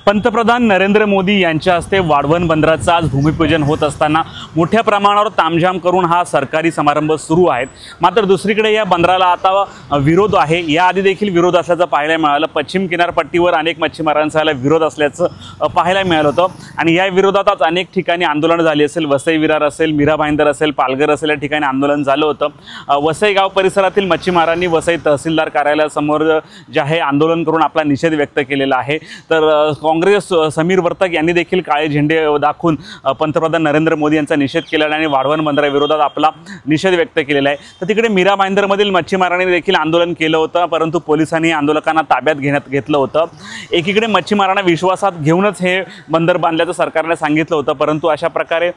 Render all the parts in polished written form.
पंतप्रधान नरेंद्र मोदी यांच्या हस्ते वाढवण बंदराचं आज भूमिपूजन होत असताना मोठ्या प्रमाणावर तामझाम करून हा सरकारी समारंभ सुरू आहे। मात्र दुसरीकडे या बंदराला आता विरोध आहे। याआधी देखील विरोध असल्याचं पाहायला मिळालं। पश्चिम किनारपट्टीवर अनेक मच्छीमारांचा विरोध असल्याचं पाहायला मिळालं होतं आणि या विरोधात आज अनेक ठिकाणी आंदोलन झाले असेल। वसई विरार असेल, मीरा भाईंदर असेल, पालघर असेल, या ठिकाणी आंदोलन झालं होतं। वसई गाव परिसरातील मच्छीमारांनी वसई तहसीलदार कार्यालयासमोर जे आहे आंदोलन करून आपला निषेध व्यक्त केलेला आहे। तर काँग्रेस समीर वर्तक यांनी देखील काळे झेंडे दाखवून पंतप्रधान नरेंद्र मोदी यांचा निषेध केला आणि वाढवण बंदराविरोधात आपला निषेध व्यक्त केलेला आहे। तर तिकडे मीरा भाईंदरमधील मच्छीमारांनी देखील आंदोलन केलं होतं, परंतु पोलिसांनी आंदोलकांना ताब्यात घेतलं होतं। एकीकडे मच्छीमारांना विश्वासात घेऊनच हे बंदर बांधल्याचं सरकारने सांगितलं होतं, परंतु अशा प्रकारे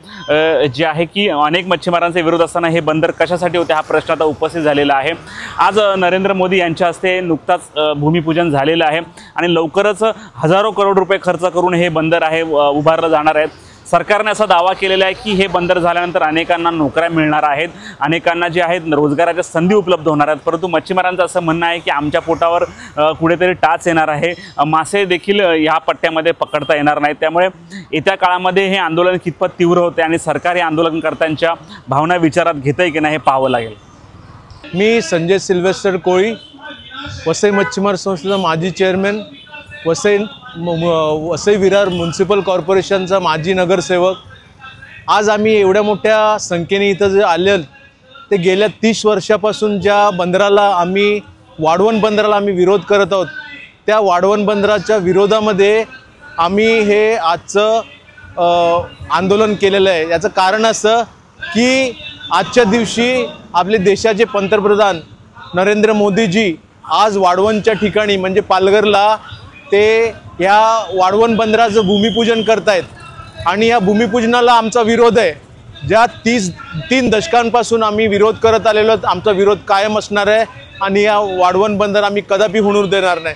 जे आहे की अनेक मच्छीमारांचे विरोध असताना हे बंदर कशासाठी होते हा प्रश्न आता उपस्थित झालेला आहे। आज नरेंद्र मोदी यांच्या हस्ते नुकताच भूमिपूजन झालेलं आहे आणि लवकरच हजारो करोड रुपये खर्च करून हे बंदर आहे उभारलं जाणार आहे। सरकारने असा दावा केलेला आहे की हे बंदर झाल्यानंतर अनेकांना नोकऱ्या मिळणार आहेत, अनेकांना जे आहेत रोजगाराच्या संधी उपलब्ध होणार आहेत। परंतु मच्छीमारांचं असं म्हणणं आहे की आमच्या पोटावर कुठेतरी टाच येणार आहे, मासे देखील या पट्ट्यामध्ये पकडता येणार नाहीत। त्यामुळे येत्या काळामध्ये हे आंदोलन कितपत तीव्र होते आणि सरकार हे आंदोलनकर्त्यांच्या भावना विचारात घेतंय की नाही हे पाहावं लागेल। मी संजय सिल्वेस्टर कोळी, वसई मच्छीमार संस्थेचा माजी चेअरमॅन, वसई विरार म्युनिसिपल कॉर्पोरेशनचा माजी नगरसेवक। आज आम्ही एवढ्या मोठ्या संख्येने इथं जे आले ते गेल्या 30 वर्षापासून ज्या बंदराला आम्ही वाढवण बंदराला आम्ही विरोध करत आहोत, त्या वाढवण बंदराच्या विरोधामध्ये आम्ही हे आजचं आंदोलन केलेलं आहे। याचं कारण असं की आजच्या दिवशी आपले देशाचे पंतप्रधान नरेंद्र मोदीजी आज वाढवणच्या ठिकाणी म्हणजे पालघरला ते या वाढवण बंदराचं भूमिपूजन करतायत आणि या भूमिपूजनाला आमचा विरोध आहे। ज्या 3 दशकांपासून आम्ही विरोध करत आलेलो आहोत, आमचा विरोध कायम असणार आहे आणि या वाढवण बंदर आम्ही कदापि होणार देणार नाही।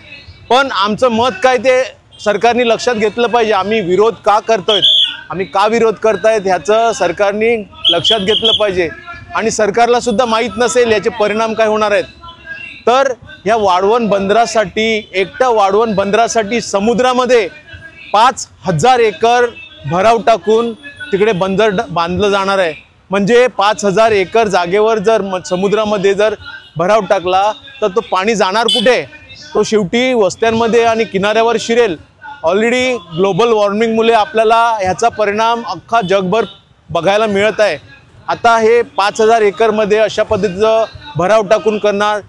पण आमचं मत काय ते सरकारने लक्षात घेतलं पाहिजे। आम्ही विरोध का करतोय, आम्ही का विरोध करतायत ह्याचं सरकारने लक्षात घेतलं पाहिजे आणि सरकारला सुद्धा माहीत नसेल याचे परिणाम काय होणार आहेत। तर या वाढवण बंदरासाठी एकट्या वाढवण बंदरासाठी समुद्रामध्ये 5000 एकर भराव टाकून तिकडे बंदर बांधलं जाणार आहे। म्हणजे 5000 एकर जागेवर जर समुद्रामध्ये जर भराव टाकला तर तो पाणी जाणार कुठे? तो शेवटी वस्त्यांमध्ये आणि किनाऱ्यावर शिरेल। ऑलरेडी ग्लोबल वॉर्मिंगमुळे आपल्याला ह्याचा परिणाम अख्खा जगभर बघायला मिळत आहे। आता हे 5000 एकरमध्ये अशा पद्धतीचं भराव टाकून करणार,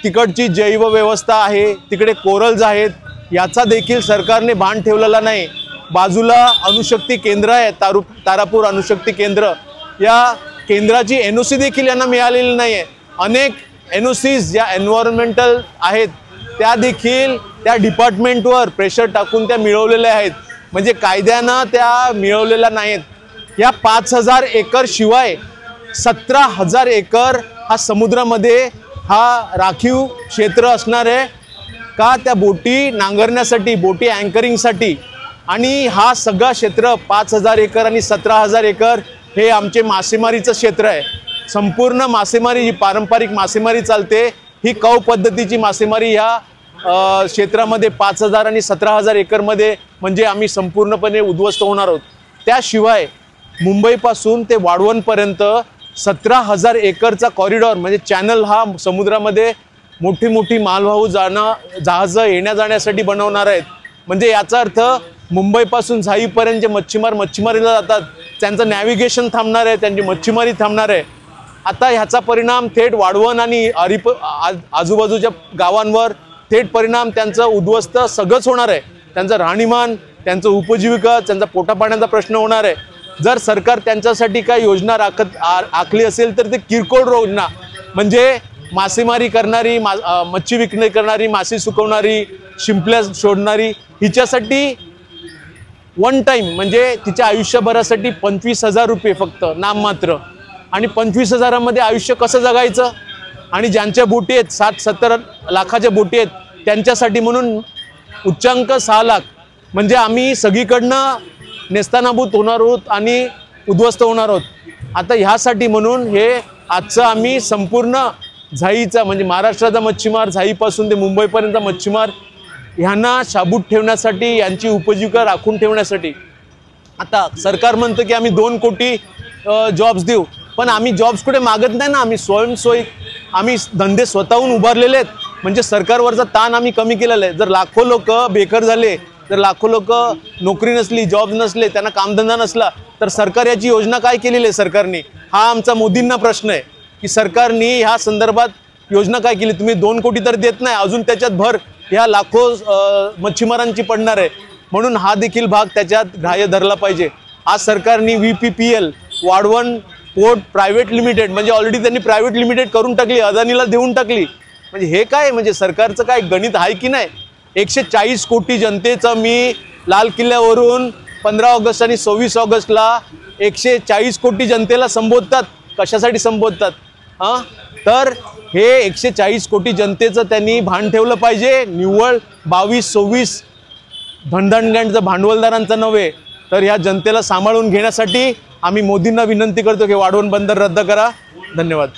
तिकडची जैवव्यवस्था आहे, तिकडे कोरल्स आहेत, याचा देखील सरकारने भान ठेवलेला नाही। बाजूला अणुशक्ती केंद्र आहे, तारापूर अणुशक्ती केंद्र, या केंद्राची NOC देखील यांना मिळालेली नाही आहे। अनेक NOCs ज्या एन्व्हायरमेंटल आहेत त्या देखील त्या डिपार्टमेंटवर प्रेशर टाकून त्या मिळवलेल्या आहेत, म्हणजे कायद्यानं त्या मिळवलेल्या नाहीत। या 5000 एकर शिवाय 17000 एकर हा समुद्रामध्ये हा राखीव क्षेत्र असणार आहे का त्या बोटी नांगरण्यासाठी, बोटी अँकरिंगसाठी। आणि हा सगळा क्षेत्र 5000 एकर आणि 17000 एकर हे आमचे मासेमारीचं क्षेत्र आहे। संपूर्ण मासेमारी जी पारंपरिक मासेमारी चालते ही कौ पद्धतीची मासेमारी ह्या क्षेत्रामध्ये 5000 आणि 17000 एकरमध्ये म्हणजे आम्ही संपूर्णपणे उद्ध्वस्त होणार आहोत। त्याशिवाय मुंबईपासून ते वाढवणपर्यंत 17000 एकरचा कॉरिडॉर म्हणजे चॅनल हा समुद्रामध्ये मोठी मालवाहू जहाजं येण्या जाण्यासाठी बनवणार आहेत। म्हणजे याचा अर्थ मुंबईपासून झाईपर्यंत जे मच्छीमारीला जातात त्यांचं नॅव्हिगेशन थांबणार आहे, त्यांची मच्छीमारी थांबणार आहे। आता ह्याचा परिणाम थेट वाढवण आणि आजूबाजूच्या गावांवर थेट परिणाम त्यांचं उद्ध्वस्त सगळंच होणार आहे। त्यांचं राहणीमान, त्यांचं उपजीविका, त्यांचा पोटापाण्याचा प्रश्न होणार आहे। जर सरकार त्यांच्यासाठी काय योजना आखली असेल तर ते किरकोळ योजना म्हणजे मासेमारी करणारी, मच्छी विक्री करणारी, मासे सुकवणारी, शिंपल्या सोडणारी हिच्यासाठी वन टाइम म्हणजे तिच्या आयुष्यभरासाठी 25000 रुपये फक्त नाममात्र, आणि 25000मध्ये आयुष्य कसं जगायचं? आणि ज्यांच्या बोटी आहेत 60-70 लाखाच्या बोटी आहेत त्यांच्यासाठी म्हणून उच्चांक 6 लाख, म्हणजे आम्ही सगळीकडनं नेस्तानाबूत होणार आहोत आणि उद्ध्वस्त होणार आहोत। आता ह्यासाठी म्हणून हे आजचं आम्ही संपूर्ण झाईचा म्हणजे महाराष्ट्राचा मच्छीमार, झाईपासून ते मुंबईपर्यंत मच्छीमार ह्यांना शाबूत ठेवण्यासाठी, यांची उपजीविका राखून ठेवण्यासाठी आता सरकार म्हणतं की आम्ही 2 कोटी जॉब्स देऊ, पण आम्ही जॉब्स कुठे मागत नाही ना, आम्ही स्वयंसोयी आम्ही धंदे स्वतःहून उभारलेले आहेत. म्हणजे सरकारवरचा ताण आम्ही कमी केलेला आहे. जर लाखो लोक बेकार झाले, जर लाखो लोक नोकरी नसली, जॉब नसले, त्यांना कामधंदा नसला, तर सरकार याची योजना काय केलेली आहे सरकारने? हा आमचा मोदींना प्रश्न आहे की सरकारने ह्या संदर्भात योजना काय केली? तुम्ही 2 कोटी तर देत नाही, अजून त्याच्यात भर ह्या लाखो मच्छीमारांची पडणार आहे. म्हणून हा देखील भाग त्याच्यात ग्राह्य धरला पाहिजे. आज सरकारने VPPL वाढवण पोर्ट प्रायव्हेट लिमिटेड म्हणजे ऑलरेडी त्यांनी प्रायव्हेट लिमिटेड करून टाकली, अदानीला देऊन टाकली. म्हणजे हे काय, म्हणजे सरकारचं काय गणित आहे की नाही? 140 कोटी जनतेचं मी लाल किल्ल्यावरून 15 ऑगस्ट आणि 26 ऑगस्टला 140 कोटी जनतेला संबोधतात. कशासाठी संबोधतात? हां, तर हे 140 कोटी जनतेचं त्यांनी भान ठेवलं पाहिजे. निव्वळ 22-26 धनधानग्यांचं, भांडवलदारांचं नव्हे. तर ह्या जनतेला सांभाळून घेण्यासाठी आम्ही मोदींना विनंती करतो की वाढवण बंदर रद्द करा. धन्यवाद.